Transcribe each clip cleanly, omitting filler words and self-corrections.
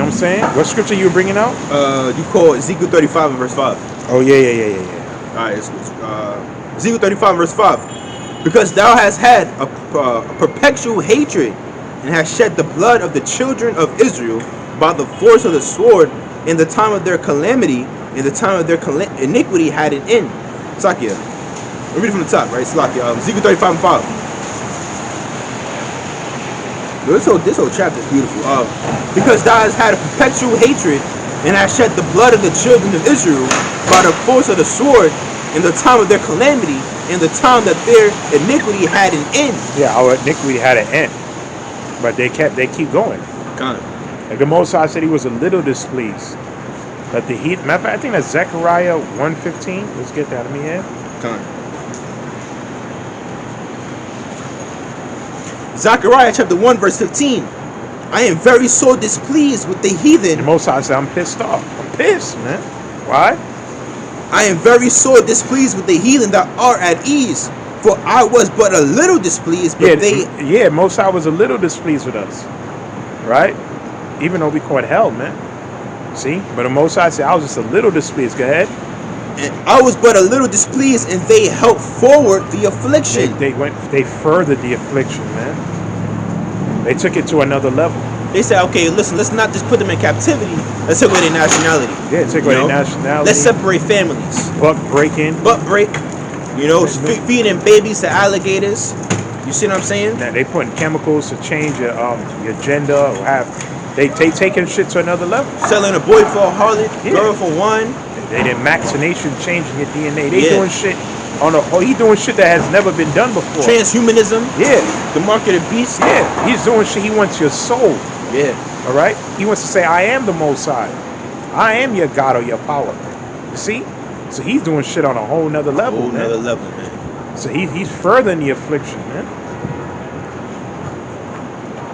what I'm saying? What scripture you were bringing out? You call Ezekiel 35 and verse 5. Oh, yeah. All right, it's Ezekiel 35 and verse 5. Because thou hast had a perpetual hatred and hast shed the blood of the children of Israel by the force of the sword in the time of their calamity, in the time of their iniquity had an end. Sakia. Let me read it from the top, right? Sakia. Ezekiel 35 and 5. This whole chapter is beautiful. Because thou hast had a perpetual hatred and hast shed the blood of the children of Israel by the force of the sword in the time of their calamity, in the time that their iniquity had an end. Yeah, our iniquity had an end. But they keep going. God. Like the Most High said he was a little displeased. But the heat, matter of fact, I think that's Zechariah 1:15. Let's get that. Let me add. God. Zechariah chapter 1 verse 15. I am very sore displeased with the heathen. The Most High said, I'm pissed off. I'm pissed, man. Why? I am very sore displeased with the heathen that are at ease. For I was but a little displeased, but Most High was a little displeased with us. Right? Even though we caught hell, man. See? But the Most High said, I was just a little displeased. Go ahead. And I was but a little displeased, and they helped forward the affliction. They furthered the affliction, man. They took it to another level. They said, okay, listen, let's not just put them in captivity. Let's take away their nationality. Yeah, take away their nationality. Let's separate families. Butt breaking. Butt break. Feeding babies to alligators. You see what I'm saying? Now, they putting chemicals to change your gender or they taking shit to another level. Selling a boy for a harlot, girl for one. They did vaccination, changing your DNA. They doing shit he doing shit that has never been done before. Transhumanism. Yeah. The market of beasts. Yeah. He's doing shit. He wants your soul. Yeah. All right. He wants to say, I am the Most High. I am your God or your power. You see? So he's doing shit on a whole nother level, man. So he's furthering the affliction, man.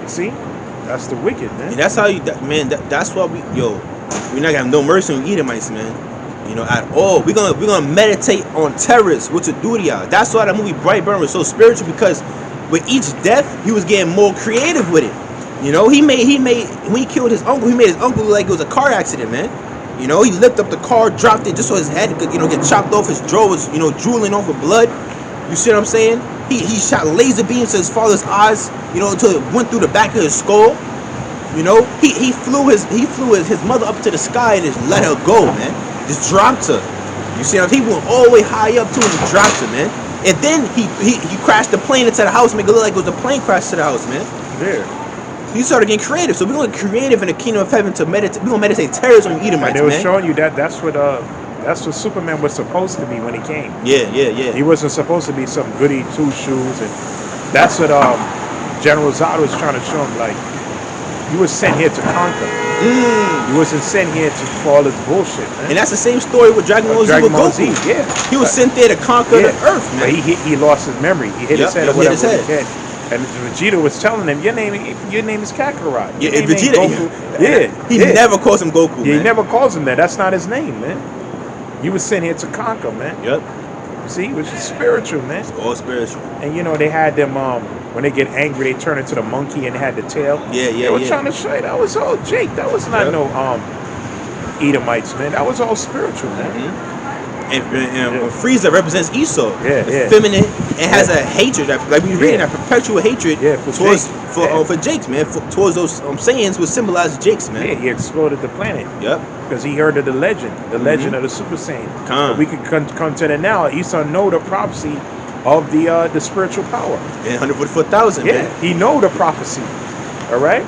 You see? That's the wicked, man. And that's how that's why we're not gonna have no mercy on Edomites, man. At all. We're gonna meditate on terrorists, what to do to y'all. That's why that movie Brightburn was so spiritual, because with each death, he was getting more creative with it. He made when he killed his uncle, he made his uncle look like it was a car accident, man. He lifted up the car, dropped it just so his head could, get chopped off. His jaw was, drooling off with blood. You see what I'm saying? He shot laser beams to his father's eyes, until it went through the back of his skull. He flew his mother up to the sky and just let her go, man. Just dropped her. You see what I'm saying? He went all the way high up to her and just dropped her, man. And then he crashed the plane into the house, make it look like it was a plane crash to the house, man. Yeah. He started getting creative. So we're going to get creative in the kingdom of heaven to meditate. We're going to meditate terrorism on Edomites, man. They were showing you that's what Superman was supposed to be when he came. Yeah. He wasn't supposed to be some goody two-shoes. And that's what General Zod was trying to show him. Like, you were sent here to conquer. You wasn't sent here for all this bullshit, man. And that's the same story with Dragon Ball Z with Goku. Yeah. He was sent there to conquer the earth, man. But he lost his memory. He hit his head or whatever. And Vegeta was telling him, your name is Kakarot. Yeah, Vegeta. He never calls him Goku, man. He never calls him that. That's not his name, man. He was sent here to conquer, man. Yep. See, which is spiritual, man. It's all spiritual. And they had them when they get angry, they turn into the monkey and they had the tail. They were trying to show you that was all Jake. That was not no Edomites, man. That was all spiritual, man. And Frieza represents Esau, feminine, and has a hatred, like we read, that perpetual hatred for Jakes, man, towards those Saiyans, which symbolize Jakes, man. Yeah, he exploded the planet. Yep. Because he heard of the legend of the Super Saiyan. We could come to that now. Esau know the prophecy of the spiritual power. And 144,000, man. He know the prophecy. All right.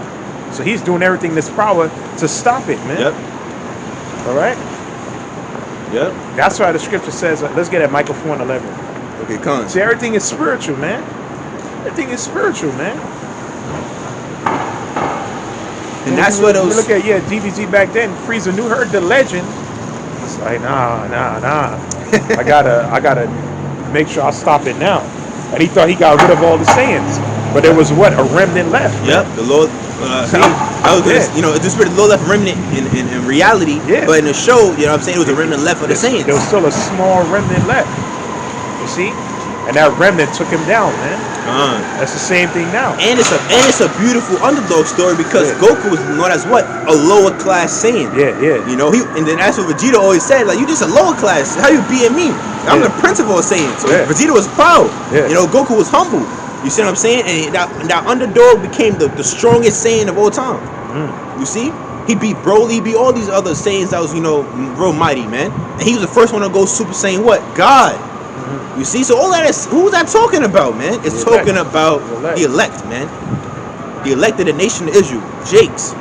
So he's doing everything in his power to stop it, man. Yep. All right. Yep. That's why the scripture says, let's get at Micah 4:11. Okay, come on. See, everything is spiritual, man. Everything is spiritual, man. And that's what those... Look at, DBZ back then, Frieza heard the legend. It's like, nah. I gotta make sure I stop it now. And he thought he got rid of all the Saiyans. But there was a remnant left. Yep, the Lord... the spirit of the Lord left remnant in reality, but in the show, it was a remnant left of the Saints. There was still a small remnant left. You see? And that remnant took him down, man. That's the same thing now. And it's a beautiful underdog story because Goku was known as what? A lower class Saiyan. Yeah. You know, and then that's what Vegeta always said, like, you just a lower class. How you beating me? I'm the principal of Saiyan. So Vegeta was proud. You know, Goku was humble. You see what I'm saying? And that underdog became the strongest Saiyan of all time. You see? He beat Broly, he beat all these other Saiyans that was, you know, real mighty, man. And he was the first one to go Super Saiyan what? God. You see? So all that is, who's that talking about, man? It's talking about the elect, man. The elect of the nation of Israel. Jakes.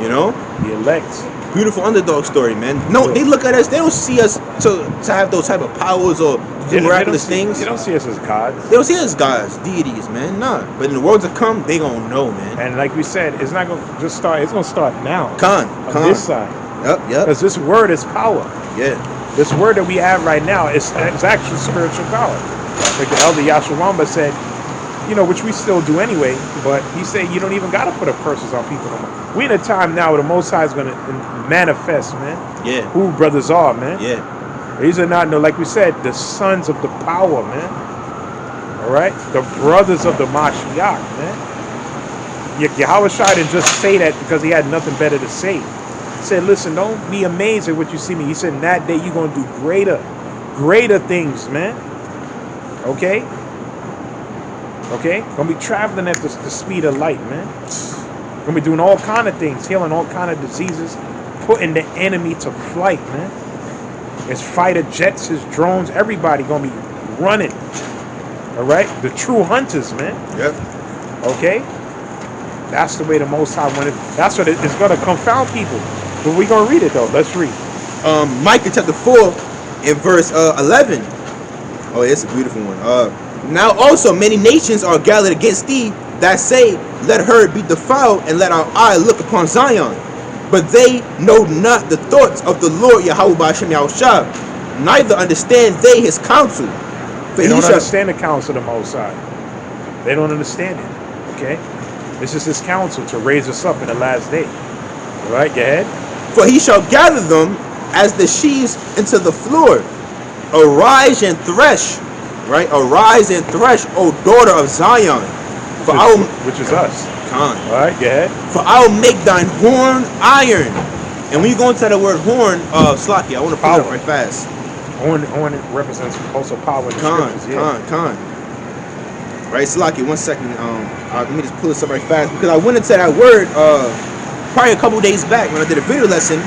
You know? The elect. Beautiful underdog story, man. No, they look at us, they don't see us to have those type of powers or do miraculous things. They don't see us as gods. They don't see us as gods, deities, man. Nah. But in the world to come, they gonna know, man. And like we said, it's not gonna just start. It's gonna start now. On this side. Yep. Because this word is power. Yeah. This word that we have right now is actually spiritual power. Like the elder Yahawah said, you know, which we still do anyway, but he said you don't even got to put up curses on people no more. We're in a time now where the Most High is going to manifest, man. Yeah. Who brothers are, man. Yeah. These are not, no, like we said, the sons of the power, man. All right? The brothers of the Mashiach, man. Yahawashi didn't just say that because he had nothing better to say. He said, listen, don't be amazed at what you see me. He said, in that day, you're going to do greater things, man. Okay? Okay? Gonna be traveling at the speed of light, man. Gonna be doing all kind of things, healing all kind of diseases, putting the enemy to flight, man. His fighter jets, his drones, everybody gonna be running. All right? The true hunters, man. Yep. Okay? That's the way the Most High wanted. That's what it's gonna confound people. But we're gonna read it though. Let's read. Micah chapter 4 in verse 11. Oh, it's a beautiful one. Now also many nations are gathered against thee that say, let her be defiled and let our eye look upon Zion. But they know not the thoughts of the Lord Yahawashi, neither understand they his counsel. For they don't understand the counsel of the Most High. They don't understand it. Okay? This is his counsel to raise us up in the last day. All right, go ahead. For he shall gather them as the sheaves into the floor. Arise and thresh. Right? Arise and thresh, O daughter of Zion. Which is us. All right, go ahead. For I will make thine horn iron. And when you go into the word horn, Slaki, I want to pull it up right fast. Horn represents also power in the scriptures. Right, Slaki, 1 second. Let me just pull this up right fast because I went into that word probably a couple days back when I did a video lesson.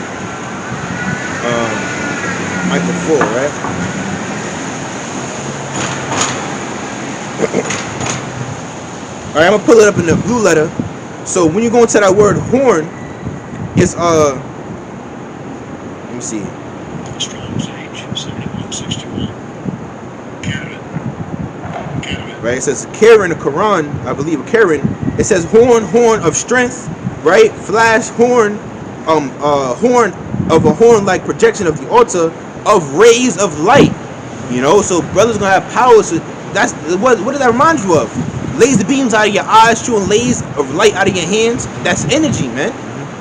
Micah 4, right? Alright, I'm gonna pull it up in the blue letter. So when you go into that word horn, it's let me see. Right, it says Karen, the Quran, I believe Karen. It says horn of strength, right? Flash horn, horn of a horn-like projection of the altar of rays of light. You know, so brothers gonna have powers. So that's what does that remind you of? Laser beams out of your eyes, shooting lasers of light out of your hands. That's energy, man.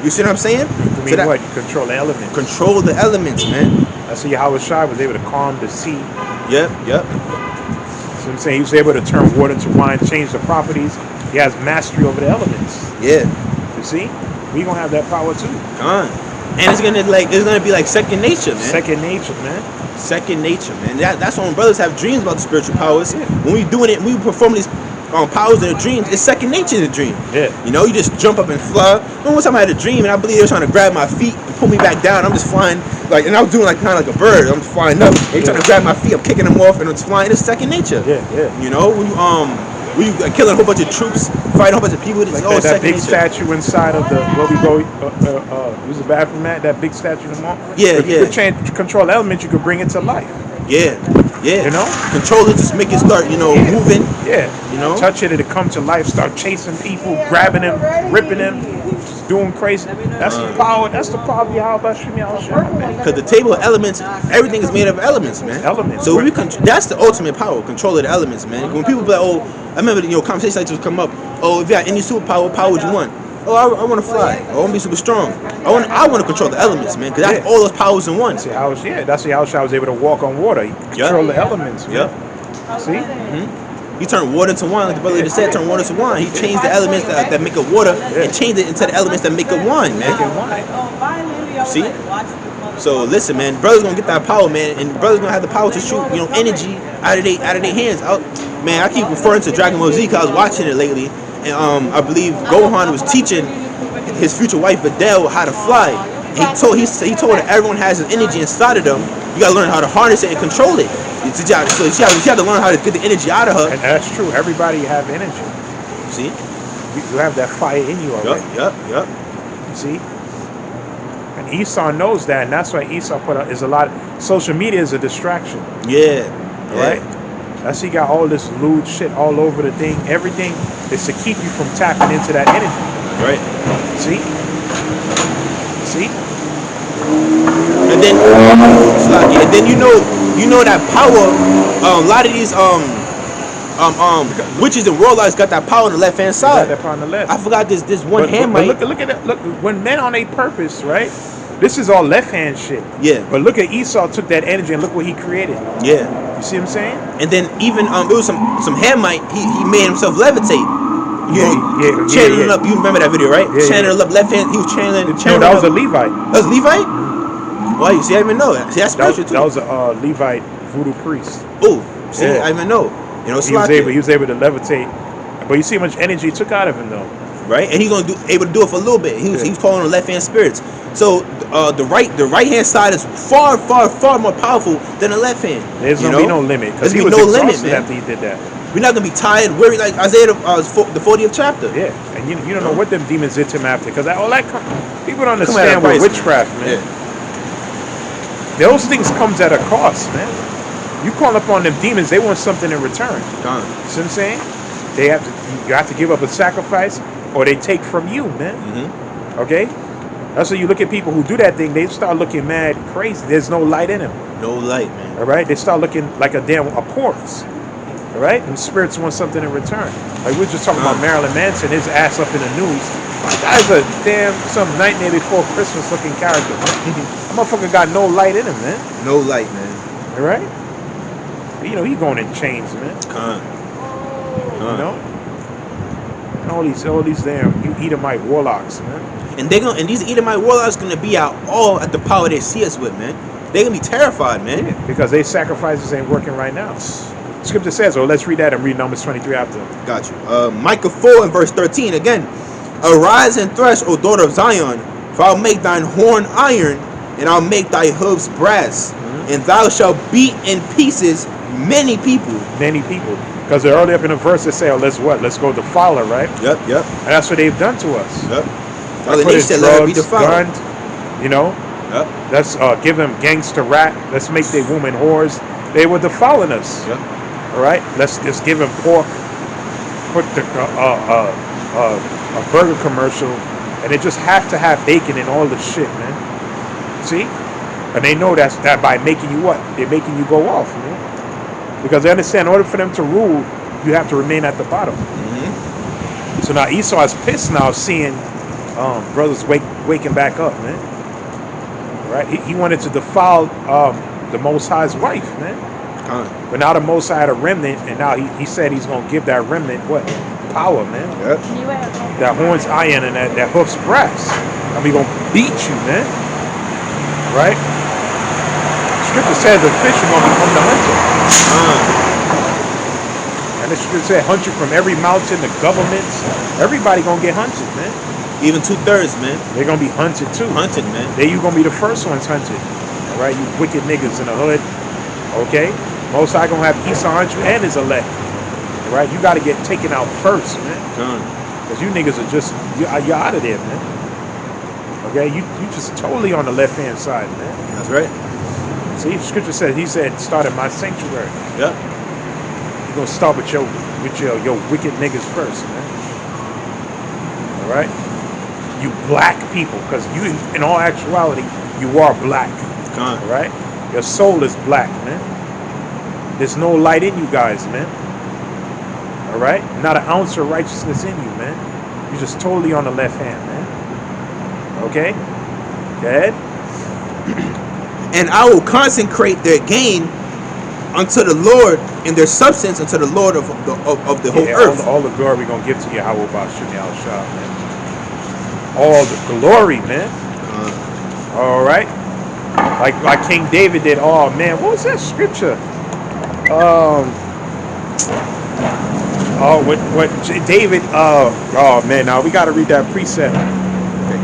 You see what I'm saying? I mean, what? You control the elements. Control the elements, man. That's how Yahawashi was able to calm the sea. Yep. So I'm saying he was able to turn water to wine, change the properties. He has mastery over the elements. Yeah. You see? We gonna have that power too. And it's gonna be like second nature, man. Second nature, man. Second nature, man. That's when brothers have dreams about the spiritual powers. Yeah. When we doing it, when we perform these powers in the dreams, it's second nature in the dream. Yeah. You know, you just jump up and fly. One time I had a dream and I believe they were trying to grab my feet and pull me back down. I'm just flying and I was doing kind of like a bird. I'm just flying up. They trying to grab my feet. I'm kicking them off and I'm just flying. It's second nature. Yeah. You know, when you killing a whole bunch of troops, fighting a whole bunch of people. It's like that big nature. Statue inside of the where we go use the bathroom at, that big statue in the mall. If you could control the element, you could bring it to life. Yeah. You know, control it, just make it start, moving. Yeah. You know, touch it, it'll come to life. Start chasing people, grabbing them, ripping them, just doing crazy. That's the power. That's the power of Yahawashi. Because the table of elements, everything is made of elements, man. Elements. So that's the ultimate power, control of the elements, man. When people be like, I remember conversations like this would come up. Oh, if you had any superpower, what power would you want? Oh, I want to fly. I want to be super strong. I want to control the elements, man. Because that's all those powers in one. That's how Yahawashi was able to walk on water. He control the elements, man. See? He turned water to wine, like the brother just said, turn water to wine. He changed the elements that make it water and changed it into the elements that make it wine, man. Make it wine. See? So listen, man, brothers gonna get that power, man, and brothers gonna have the power to shoot, energy out of their hands. Man, I keep referring to Dragon Ball Z because I was watching it lately, and I believe Gohan was teaching his future wife Videl how to fly. And he told her everyone has this energy inside of them. You gotta learn how to harness it and control it. So you have to learn how to get the energy out of her. And that's true. Everybody have energy. See? You have that fire in you already. Yup. See? And Esau knows that, and that's why Esau put out is a lot. Social media is a distraction. Yeah. Right? That's he got all this lewd shit all over the thing. Everything is to keep you from tapping into that energy. Right. See? And then you know that power. A lot of these witches and warlocks got that power on the left hand side. Got that power on the left. I forgot this one hand. But look at that. Look, when men on a purpose, right? This is all left hand shit. Yeah. But look at Esau took that energy and look what he created. Yeah. You see what I'm saying? And then even it was some Hamite. He made himself levitate. Channeling up. You remember that video, right? Channeling up left hand. He was channeling. No, that was a Levite. That was Levite. Well, you see, I didn't even know that. See, that's spiritual too. That was a Levite voodoo priest. Oh, see, I didn't even know. He was able to levitate, but you see how much energy he took out of him, though. Right, and he's able to do it for a little bit. He was calling on left hand spirits. So the right hand side is far more powerful than the left hand. There's gonna be no limit because he was exhausted after he did that. We're not gonna be tired, worried like Isaiah the 40th chapter. Yeah, and you don't know what them demons did to him after, because all that people don't understand with witchcraft, man. Yeah. Those things comes at a cost, man. You call upon them demons, they want something in return. See what I'm saying? You have to give up a sacrifice, or they take from you, man. Okay? That's why you look at people who do that thing, they start looking mad crazy. There's no light in them. No light, man. All right? They start looking like a corpse. All right? And spirits want something in return. Like we were just talking about Marilyn Manson, his ass up in the news. That guy's a some Nightmare Before Christmas looking character. That motherfucker got no light in him, man. No light, man. All right? But, he going in chains, man. You know? And all these damn Edomite warlocks, man. And these Edomite warlocks gonna be out all at the power they see us with, man. They gonna be terrified, man. Yeah, because their sacrifices ain't working right now. Scripture says, let's read that and read Numbers 23 after. Got you. Micah 4 and verse 13 again. Arise and thresh, O daughter of Zion, for I'll make thine horn iron, and I'll make thy hooves brass, and thou shalt beat in pieces many people. Many people. Because they're early up in the verse they say, let's go defile her, right? Yep. And that's what they've done to us. Yep. They said, let her be defiled. Gunned, Yep. Let's give them gangster rap. Let's make their women whores. They were defiling us. Yep. All right? Let's just give them pork. Put a burger commercial, and they just have to have bacon and all this shit, man. See? And they know that by making you what? They're making you go off, man. Because they understand in order for them to rule, you have to remain at the bottom. So now Esau is pissed now seeing brothers waking back up, man. Right? He wanted to defile the Most High's wife, man. But now the Most High had a remnant, and now he said he's going to give that remnant what? Power, man. Yep. That horn's iron and that hoof's brass. And we going to beat you, man. Right? Scripture says the fish are going to become the hunter. And the scripture said hunt you from every mountain, the governments. Everybody going to get hunted, man. Even 2/3, man. They're going to be hunted too. Hunted, man. You going to be the first ones hunted. All right? You wicked niggas in the hood. Okay? Most High going to have Esau hunt you and his elect. All right? You got to get taken out first, man. Because you niggas are just, you're out of there, man. Okay? You just totally on the left-hand side, man. That's right. See, scripture says, he said, start at my sanctuary. Yep. You're going to start with your wicked niggas first, man. All right? You black people, because you, in all actuality, you are black. All right? Your soul is black, man. There's no light in you guys, man. All right? Not an ounce of righteousness in you, man. You're just totally on the left hand, man. Okay? Go ahead. And I will consecrate their gain unto the Lord and their substance unto the Lord of the whole Yeah, earth. all the glory we're going to give to Yahawah Bashim Yahawashi, man. All the glory, man. All right. Like King David did. Oh, man. What was that scripture? Oh, what David, oh, man. Now we got to read that precept. Okay,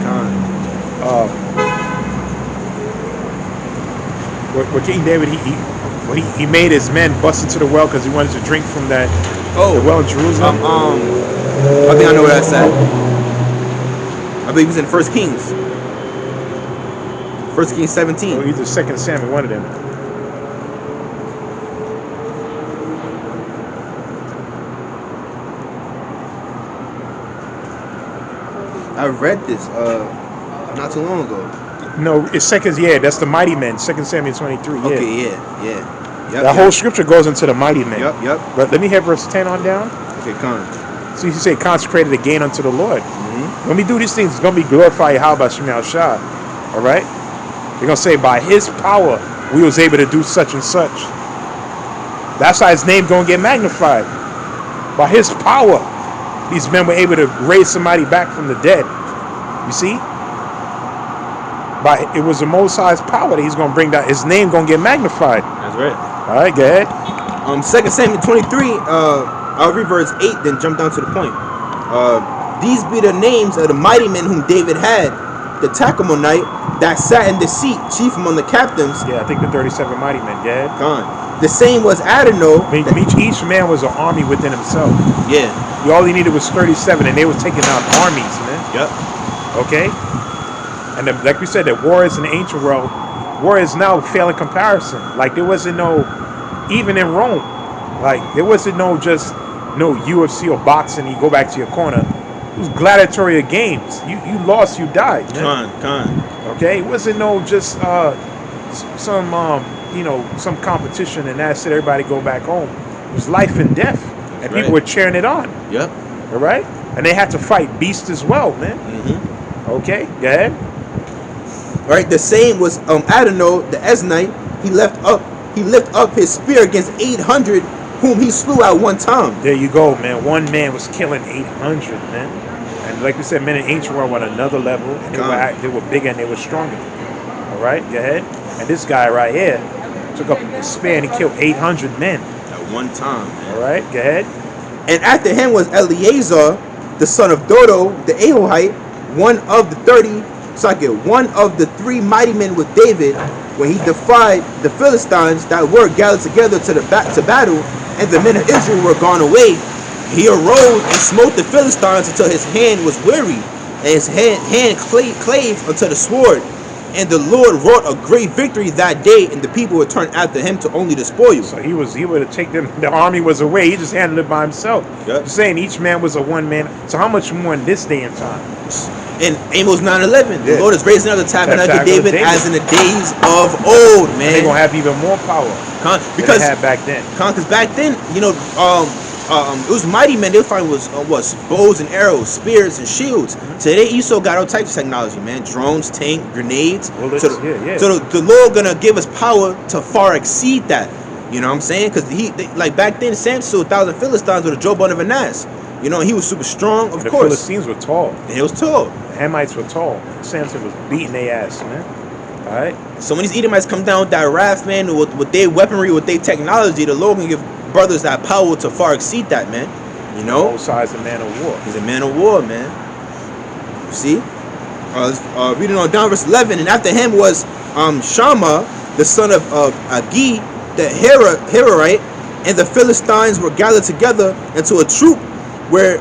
What King David, he made his men bust into the well because he wanted to drink from that the well in Jerusalem. I think I know where that's at. I believe he's in 1 Kings. 1 Kings 17. Or either 2 Samuel, one of them. I read this not too long ago. No, it's second. Yeah, that's the mighty men. 2 Samuel 23. Yeah. Okay, yeah. Yep, That whole scripture goes into the mighty men. Yep. But let me have verse 10 on down. Okay, So you say consecrated again unto the Lord. Mm-hmm. When we do these things, it's going to be glorified Yahawah Shemel Shah. All right? They're going to say, by his power, we was able to do such and such. That's how his name going to get magnified. By his power, these men were able to raise somebody back from the dead. You see? It was the Most High's power that he's going to bring down. His name going to get magnified. That's right. All right, go ahead. 2 Samuel 23, I'll read verse 8, then jump down to the point. These be the names of the mighty men whom David had, the Tachamonite that sat in the seat, chief among the captains. Yeah, I think the 37 mighty men, go ahead. The same was Adonai. Each man was an army within himself. Yeah. All he needed was 37, and they was taking out armies, man. Yep. Okay? And like we said, that war is in the ancient world. War is now fail in comparison. Like, there wasn't no, even in Rome, like, there wasn't no UFC or boxing, you go back to your corner. It was gladiatorial games. You lost, you died, man. Okay? It wasn't no just some competition and that's it, everybody go back home. It was life and death. And people were cheering it on. Yep. All right? And they had to fight beasts as well, man. Mm-hmm. Okay? Go ahead. All right, the same was Adonai the Esnite. He lifted up his spear against 800 whom he slew at one time. There you go, man. One man was killing 800, man. And like we said, men in ancient world were on another level. And they were bigger and they were stronger. All right, go ahead. And this guy right here took up a spear and he killed 800 men. At one time, man. All right, go ahead. And after him was Eleazar, the son of Dodo, the Ahohite, one of the 3 mighty men with David, when he defied the Philistines that were gathered together to battle, and the men of Israel were gone away. He arose and smote the Philistines until his hand was weary, and his hand clave unto the sword. And the Lord wrought a great victory that day, and the people returned after him to only the spoil. So he would have taken them. The army was away. He just handled it by himself. Yep. You're saying each man was a one man. So how much more in this day and time? In Amos 9:11, the Lord is raising up the tabernacle of David as in the days of old, man. And they're gonna have even more power because they had back then. Because back then, it was mighty men. They would find was bows and arrows, spears and shields. Today, ESO got all types of technology, man. Drones, tank, grenades. Bullets, So the Lord gonna give us power to far exceed that. You know what I'm saying? Because like back then, Samson slew 1,000 Philistines with a jawbone of an ass. You know, he was super strong, of course. The Philistines were tall. They was tall. The Hamites were tall. Samson was beating their ass, man. All right. So when these Edomites come down with that wrath, man, with their weaponry, with their technology, the Lord can give brothers that power to far exceed that, man. You know? Both sides a man of war. He's a man of war, man. See? Reading on down verse 11, and after him was Shammah, the son of Agi, the Herorite, and the Philistines were gathered together into a troop where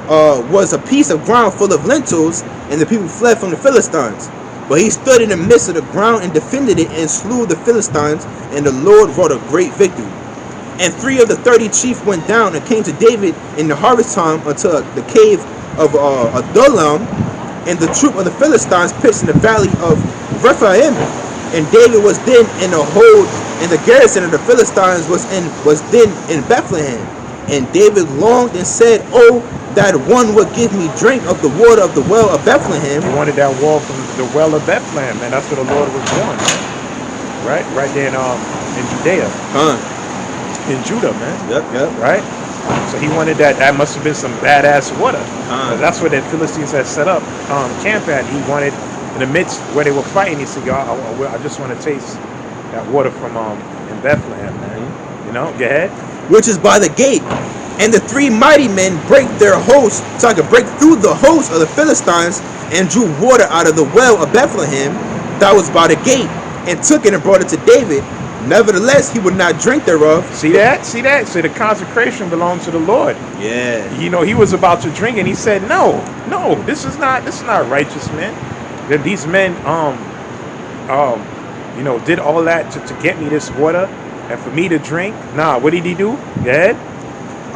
was a piece of ground full of lentils, and the people fled from the Philistines. But he stood in the midst of the ground and defended it and slew the Philistines, and the Lord wrought a great victory. And 3 of the 30 chiefs went down and came to David in the harvest time unto the cave of Adullam, and the troop of the Philistines pitched in the valley of Rephaim. And David was then in the hold, and the garrison of the Philistines was then in Bethlehem. And David longed and said, "Oh, that one would give me drink of the water of the well of Bethlehem." He wanted that water from the well of Bethlehem, man. That's where the Lord was born, man. Right there in Judea. in Judah, man. Yep. Right? So he wanted that. That must have been some badass water. That's where the Philistines had set up camp at. He wanted, in the midst where they were fighting, he said, "Y'all, I just want to taste that water from in Bethlehem, man." You know, go ahead. Which is by the gate. And the three mighty men break their host, so I could break through the host of the Philistines, and drew water out of the well of Bethlehem that was by the gate, and took it and brought it to David. Nevertheless, he would not drink thereof. See that? See that? So the consecration belongs to the Lord. Yeah. You know, he was about to drink, and he said, "No, this is not righteous, man. That these men, you know, did all that to get me this water, and for me to drink. Nah, what did he do? Go ahead.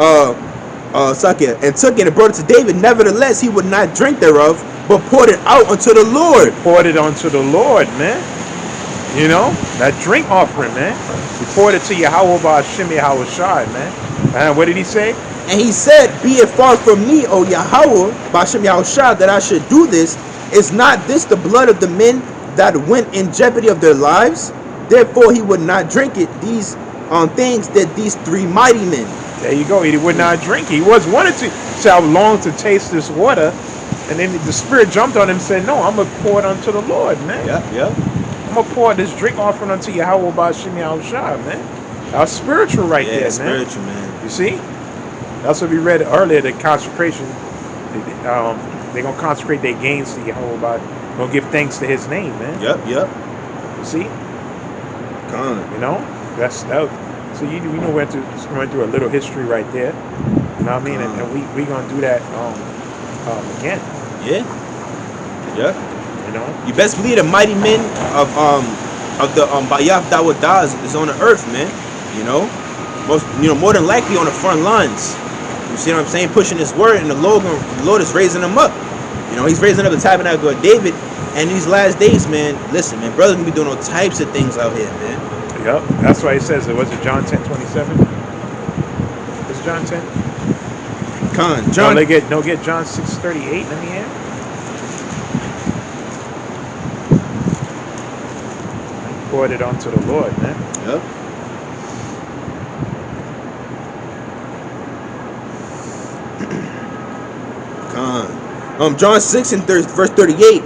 And took it and brought it to David. Nevertheless, he would not drink thereof, but poured it out unto the Lord. Poured it unto the Lord, man. You know, that drink offering, man. He poured it to Yahawah by Hashem Yahawashi, man. And what did he say? And he said, "Be it far from me, O Yahawah, by Hashem Yahawashi, that I should do this. Is not this the blood of the men that went in jeopardy of their lives? Therefore he would not drink it. These things did these three mighty men." There you go. He would not drink. He wanted to say, "I long to taste this water," and then the Spirit jumped on him and said, "No, I'm gonna pour it unto the Lord, man. Yep. I'm gonna pour this drink offering unto Yahawah by Hashem Yahawashi, man." That's spiritual right there, man. Spiritual, man. You see? That's what we read earlier. The consecration. They're gonna consecrate their gains to Yahawah by gonna give thanks to His name, man. Yep. You see? You know, that's that. So we went through a little history right there. You know what I mean? And we gonna do that again. Yeah. You know, you best believe the mighty men of the Bayaf Dawadah is on the earth, man. You know, more than likely on the front lines. You see what I'm saying? Pushing His word, and the Lord is raising them up. You know, He's raising up the tabernacle of David. And these last days, man, listen, man, brothers gonna be doing all types of things out here, man. Yep, that's why He says it. Was it John 10:27? Was John 10? John. No, get John 6:38. Let me hear. Poured it onto the Lord, man. Yep. John 6 and verse 38.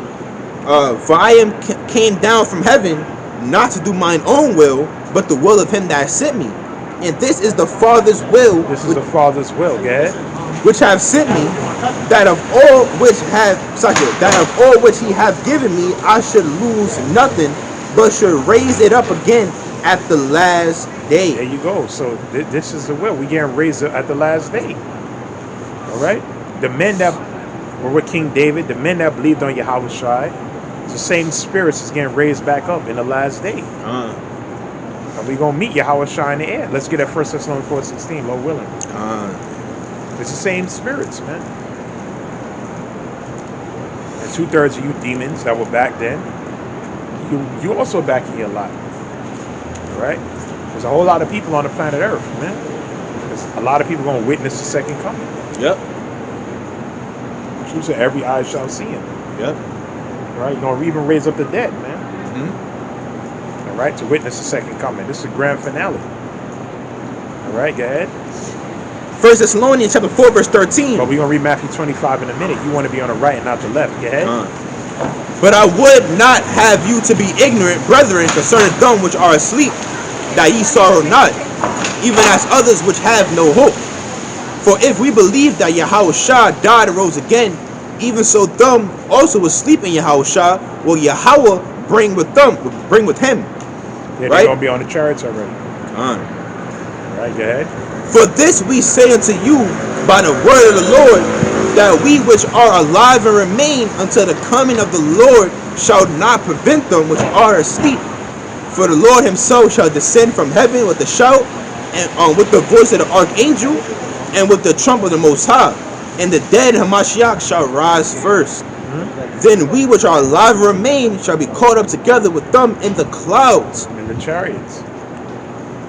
For I came down from heaven, not to do mine own will, but the will of Him that sent me. And this is the Father's will. This is the Father's will, go ahead. Which have sent me, that of all which He hath given me, I should lose nothing, but should raise it up again at the last day. There you go. So this is the will. We getting raised at the last day. All right. The men that were with King David, the men that believed on Yahawashi, the same spirits is getting raised back up in the last day. And we gonna meet Yahawashi in the air. Let's get at 1 Thessalonians 4:16, Lord willing. It's the same spirits, man. And 2/3 of you demons that were back then, you also back in your lot. All right? There's a whole lot of people on the planet Earth, man. There's a lot of people gonna witness the second coming. Yep. True, so every eye shall see Him. Yep. Right? You're gonna even raise up the dead, man. All right, to witness the second coming. This is the grand finale. All right, go ahead. 1 Thessalonians chapter 4 verse 13. But we're gonna read Matthew 25 in a minute. You want to be on the right and not the left. Go ahead. But I would not have you to be ignorant, brethren, concerning them which are asleep, that ye sorrow not, even as others which have no hope. For if we believe that Yahawashi died and rose again, even so them also was sleep in Yahawashi, will Yahawah bring with Him. Yeah, right? They're gonna be on the chariots already. All right, go ahead. For this we say unto you by the word of the Lord, that we which are alive and remain until the coming of the Lord shall not prevent them which are asleep. For the Lord Himself shall descend from heaven with a shout, and with the voice of the archangel, and with the trump of the Most High, and the dead in Hamashiach shall rise first. Then we which are alive and remain shall be caught up together with them in the clouds, in the chariots,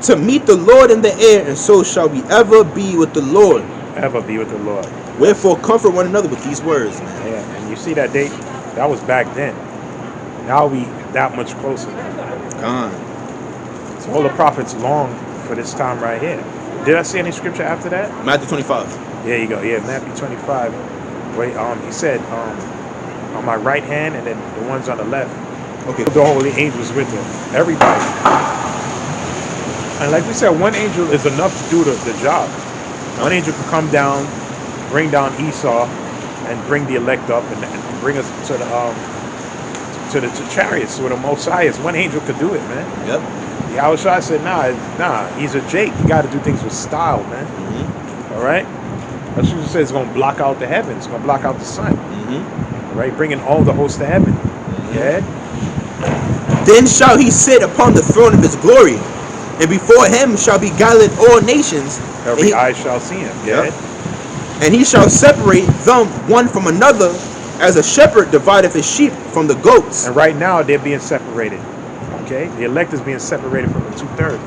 to meet the Lord in the air, and so shall we ever be with the Lord. Ever be with the Lord. Wherefore comfort one another with these words, man. Yeah, and you see that that was back then. Now we that much closer. God. So all the prophets long for this time right here. Did I see any scripture after that? Matthew 25. There you go. Yeah, Matthew 25. Wait, he said, on my right hand, and then the ones on the left. Okay. The holy angels with him. Everybody. And like we said, one angel is enough to do the job. One angel can come down, bring down Esau, and bring the elect up, and bring us to the chariots where the Mosiah is. One angel could do it, man. Yep. Yahawashi said, nah, he's a Jake. You got to do things with style, man. All right? That's what he says. It's going to block out the heavens. It's going to block out the sun. All right? Bringing all the hosts to heaven. Yeah? Then shall he sit upon the throne of his glory, and before him shall be gathered all nations. Every eye shall see him. Yeah? And he shall separate them one from another, as a shepherd divideth his sheep from the goats. And right now, they're being separated. Okay? The elect is being separated from the 2/3.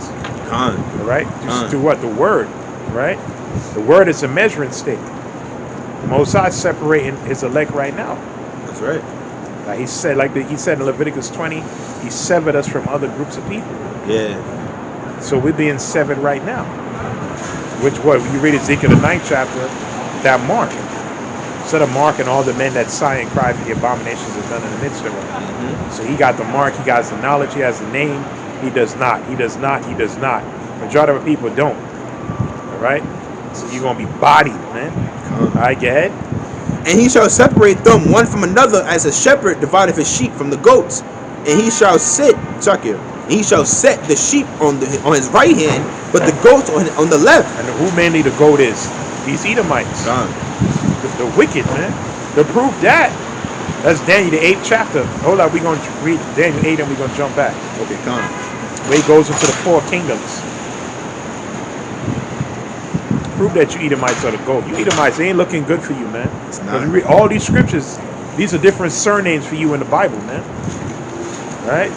All right? Through what? The word. Right? The word is a measuring stick. The Most High is separating his elect right now. That's right. Like he said in Leviticus 20, he severed us from other groups of people. Yeah. So we're being severed right now. Which what? When you read Ezekiel the 9th chapter, that mark. Instead of marking all the men that sigh and cry for the abominations are done in the midst of them. So he got the mark, he got the knowledge, he has the name. He does not. Majority of the people don't. All right? So you're going to be bodied, man. All right, go ahead. And he shall separate them one from another, as a shepherd divideth his sheep from the goats. And he shall set the sheep on his right hand, but the goats on the left. And who mainly the goat is? These Edomites. The wicked, man. To prove that's Daniel the 8th chapter. Hold on, we're going to read Daniel 8 and we're going to jump back. Okay, come on. Where he goes into the 4 kingdoms. Prove that you Edomites are the goat. You Edomites, they ain't looking good for you, man. It's not. You read all these scriptures, these are different surnames for you in the Bible, man. Right?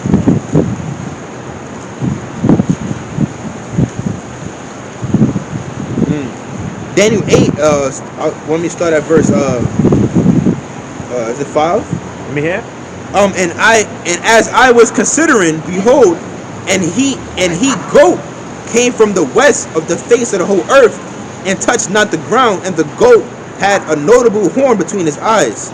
Daniel 8, let me start at verse, is it 5? Let me hear. And as I was considering, behold, and he goat came from the west of the face of the whole earth, and touched not the ground, and the goat had a notable horn between his eyes.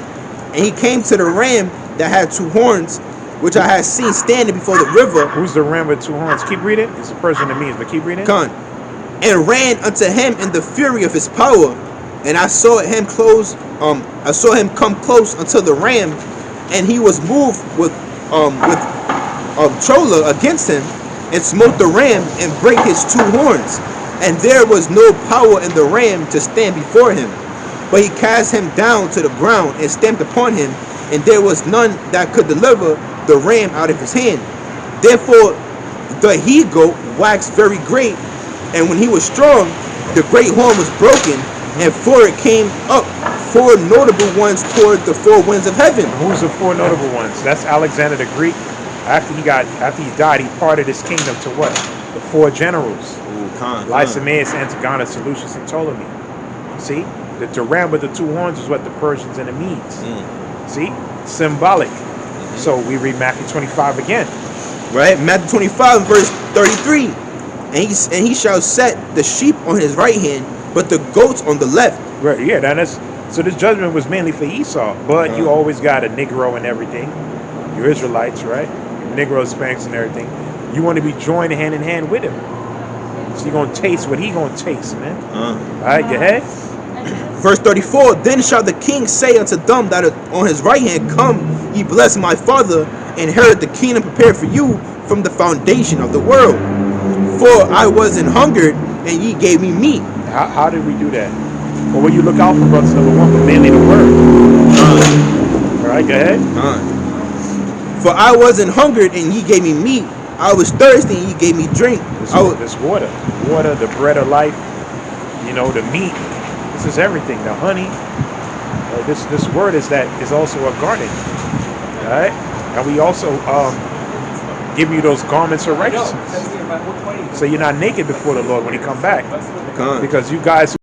And he came to the ram that had 2 horns, which I had seen standing before the river. Who's the ram with 2 horns? Keep reading. It's a person that means, but keep reading. And ran unto him in the fury of his power, and I saw him come close unto the ram, and he was moved with choler against him, and smote the ram and brake his 2 horns. And there was no power in the ram to stand before him, but he cast him down to the ground and stamped upon him, and there was none that could deliver the ram out of his hand. Therefore the he goat waxed very great, and when he was strong, the great horn was broken, and for it came up 4 notable ones toward the 4 winds of heaven. Who's the 4 notable ones? That's Alexander the Greek. After he died, he parted his kingdom to what? The 4 generals. Lysimaeus, Antigonus, Seleucus, and Ptolemy. See? The ram with the 2 horns is what the Persians and the Medes. See? Symbolic. So we read Matthew 25 again. Right? Matthew 25, verse 33. And he shall set the sheep on his right hand, but the goats on the left. Right, yeah, so this judgment was mainly for Esau, but you always got a Negro and everything. You're Israelites, right? Negro, Hispanics and everything. You want to be joined hand in hand with him. So you're going to taste what he going to taste, man. All right, go ahead. Verse 34, then shall the king say unto them that are on his right hand, come, ye bless my father, inherit the kingdom prepared for you from the foundation of the world. For I was an hungered, and ye gave me meat. How did we do that? Well, when you look out for brothers, number 1, but mainly the word. All right, go ahead. For I was an hungered, and ye gave me meat. I was thirsty, and ye gave me drink. This water, the bread of life, the meat. This is everything. The honey. This word is also a garden. All right, and we also give you those garments of righteousness, so you're not naked before the Lord when He come back, because you guys